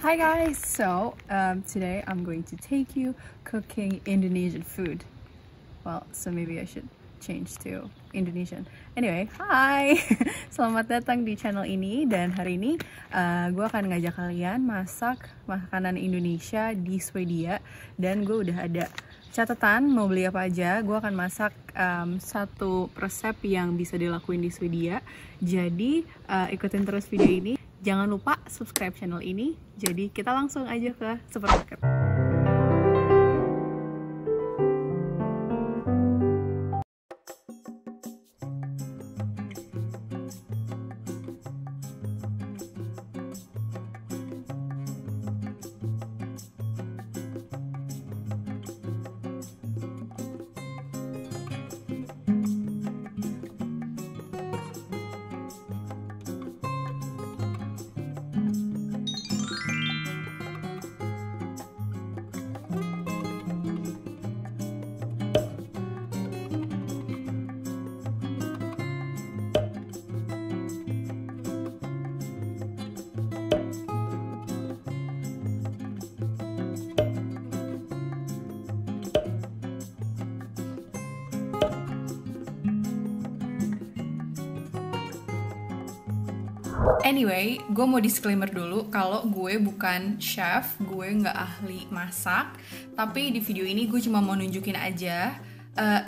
Hi guys, today I'm going to take you cooking Indonesian food. So maybe I should change to Indonesian. Anyway, hi! Selamat datang di channel ini, dan hari ini gue akan ngajak kalian masak makanan Indonesia di Swedia. Dan gue udah ada catatan mau beli apa aja. Gue akan masak satu resep yang bisa dilakuin di Swedia. Jadi ikutin terus video ini. Jangan lupa subscribe channel ini. Jadi kita langsung aja ke supermarket. Anyway, gue mau disclaimer dulu kalau gue bukan chef, gue nggak ahli masak. Tapi di video ini gue cuma mau nunjukin aja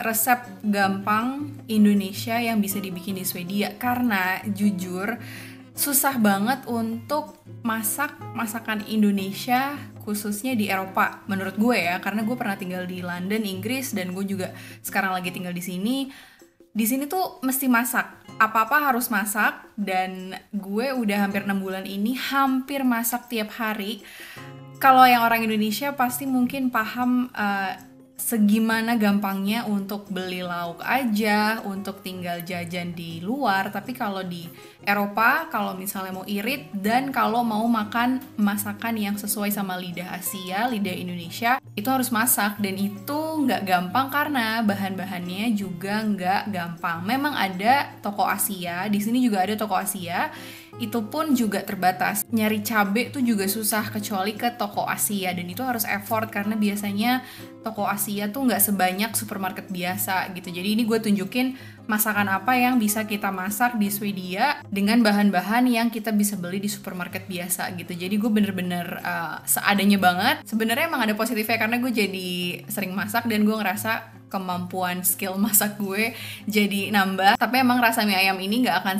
resep gampang Indonesia yang bisa dibikin di Swedia. Karena jujur susah banget untuk masak masakan Indonesia khususnya di Eropa menurut gue ya, karena gue pernah tinggal di London, Inggris, dan gue juga sekarang lagi tinggal di sini. Di sini tuh mesti masak, apa-apa harus masak, dan gue udah hampir 6 bulan ini hampir masak tiap hari. Kalau yang orang Indonesia pasti mungkin paham segimana gampangnya untuk beli lauk aja, untuk tinggal jajan di luar. Tapi kalau di Eropa, kalau misalnya mau irit dan kalau mau makan masakan yang sesuai sama lidah Asia, lidah Indonesia, itu harus masak. Dan itu nggak gampang karena bahan-bahannya juga nggak gampang. Memang ada toko Asia, di sini juga ada toko Asia, itu pun juga terbatas. Nyari cabai tuh juga susah kecuali ke toko Asia, dan itu harus effort karena biasanya toko Asia tuh nggak sebanyak supermarket biasa gitu. Jadi ini gue tunjukin masakan apa yang bisa kita masak di Swedia dengan bahan-bahan yang kita bisa beli di supermarket biasa gitu. Jadi gue bener-bener seadanya banget. Sebenarnya emang ada positifnya karena gue jadi sering masak dan gue ngerasa kemampuan skill masak gue jadi nambah. Tapi emang rasa mie ayam ini nggak akan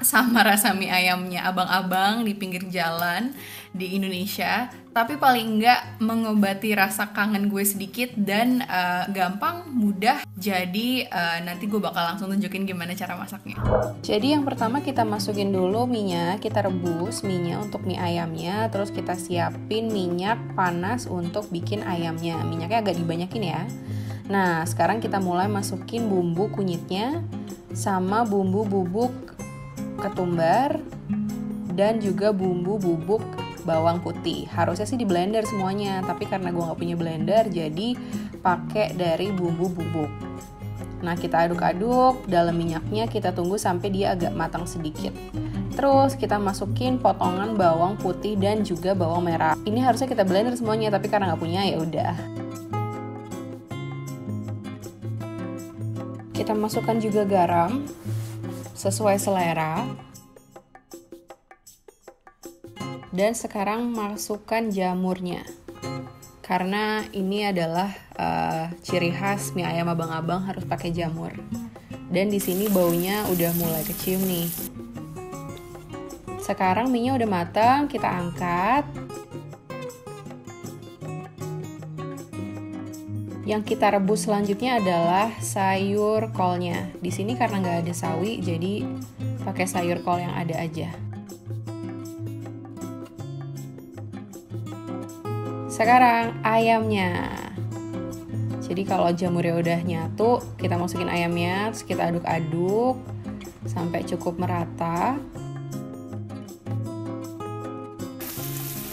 sama rasa mie ayamnya abang-abang di pinggir jalan di Indonesia, tapi paling nggak mengobati rasa kangen gue sedikit dan gampang, mudah. Jadi nanti gue bakal langsung tunjukin gimana cara masaknya. Jadi yang pertama kita masukin dulu minyak, kita rebus minyak untuk mie ayamnya, terus kita siapin minyak panas untuk bikin ayamnya. Minyaknya agak dibanyakin ya. Nah, sekarang kita mulai masukin bumbu kunyitnya sama bumbu bubuk ketumbar dan juga bumbu bubuk bawang putih. Harusnya sih di blender semuanya, tapi karena gue nggak punya blender, jadi pakai dari bumbu bubuk. Nah, kita aduk-aduk dalam minyaknya, kita tunggu sampai dia agak matang sedikit. Terus kita masukin potongan bawang putih dan juga bawang merah. Ini harusnya kita blender semuanya, tapi karena nggak punya ya udah. Kita masukkan juga garam sesuai selera. Dan sekarang masukkan jamurnya. Karena ini adalah ciri khas mie ayam abang-abang harus pakai jamur. Dan di sini baunya udah mulai kecium nih. Sekarang mie-nya udah matang, kita angkat. Yang kita rebus selanjutnya adalah sayur kolnya. Di sini karena nggak ada sawi, jadi pakai sayur kol yang ada aja. Sekarang ayamnya. Jadi kalau jamurnya udah nyatu, kita masukin ayamnya, terus kita aduk-aduk sampai cukup merata.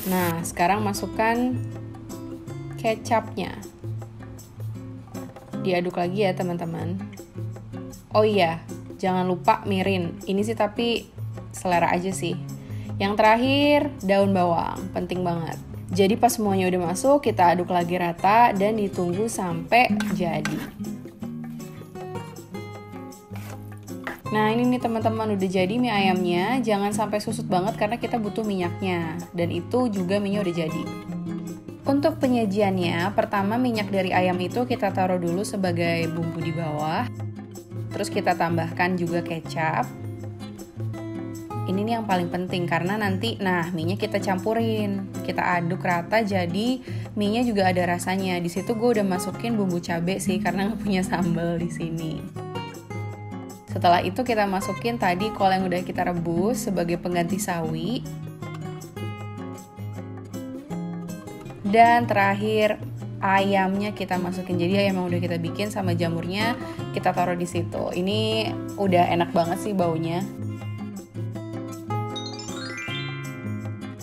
Nah, sekarang masukkan kecapnya. Diaduk lagi ya teman-teman. Oh iya, jangan lupa mirin. Ini sih tapi selera aja sih. Yang terakhir, daun bawang, penting banget. Jadi pas semuanya udah masuk, kita aduk lagi rata dan ditunggu sampai jadi. Nah ini nih teman-teman, udah jadi mie ayamnya. Jangan sampai susut banget karena kita butuh minyaknya. Dan itu juga minyak udah jadi. Untuk penyajiannya, pertama minyak dari ayam itu kita taruh dulu sebagai bumbu di bawah. Terus kita tambahkan juga kecap. Ini nih yang paling penting karena nanti, minyak kita campurin. Kita aduk rata jadi minyak juga ada rasanya. Di situ gue udah masukin bumbu cabai sih karena nggak punya sambal di sini. Setelah itu kita masukin tadi kol yang udah kita rebus sebagai pengganti sawi. Dan terakhir ayamnya kita masukin. Jadi ayam yang udah kita bikin sama jamurnya kita taruh di situ. Ini udah enak banget sih baunya.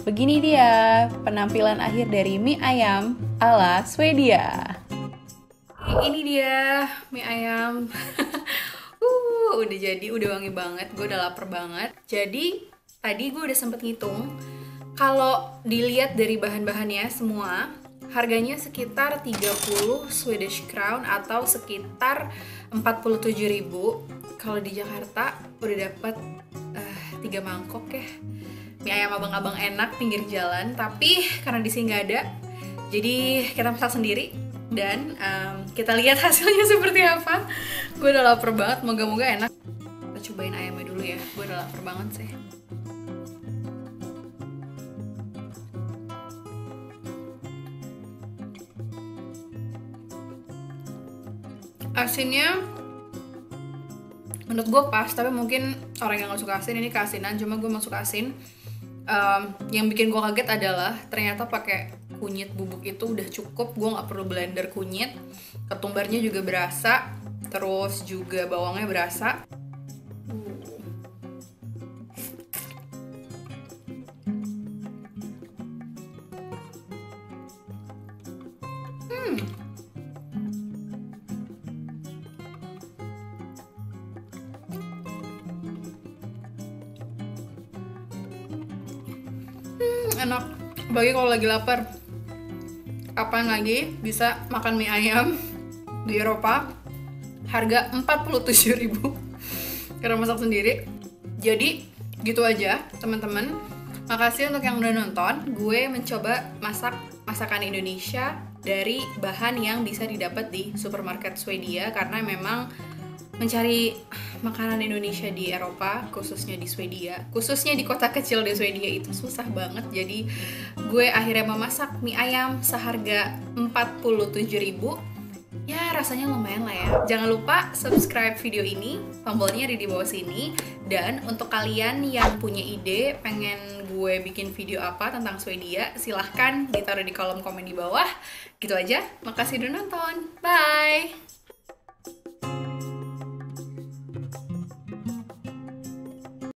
Begini dia penampilan akhir dari mie ayam ala Swedia. Ini dia mie ayam. Udah jadi, udah wangi banget. Gue udah lapar banget. Jadi tadi gue udah sempet ngitung. Kalau dilihat dari bahan-bahannya semua, harganya sekitar 30 Swedish crown atau sekitar 47.000. Kalau di Jakarta udah dapet 3 mangkok ya. Mie ayam abang-abang enak pinggir jalan, tapi karena di sini nggak ada, jadi kita masak sendiri dan kita lihat hasilnya seperti apa. Gue udah lapar banget, moga-moga enak. Kita cobain ayamnya dulu ya, gue udah lapar banget sih. Asinnya menurut gue pas, tapi mungkin orang yang gak suka asin ini keasinan, cuma gue masuk asin. Yang bikin gue kaget adalah ternyata pakai kunyit bubuk itu udah cukup, gue nggak perlu blender kunyit. Ketumbarnya juga berasa, terus juga bawangnya berasa. Enak. Bagi kalau lagi lapar, kapan lagi bisa makan mie ayam di Eropa, harga 47.000 karena masak sendiri. Jadi gitu aja teman-teman. Makasih untuk yang udah nonton. Gue mencoba masak masakan Indonesia dari bahan yang bisa didapat di supermarket Swedia, karena memang mencari makanan Indonesia di Eropa, khususnya di Swedia, khususnya di kota kecil di Swedia itu susah banget. Jadi gue akhirnya memasak mie ayam seharga 47.000. Ya rasanya lumayan lah ya. Jangan lupa subscribe video ini, tombolnya ada di bawah sini. Dan untuk kalian yang punya ide pengen gue bikin video apa tentang Swedia, silahkan ditaruh di kolom komen di bawah. Gitu aja, makasih udah nonton, bye!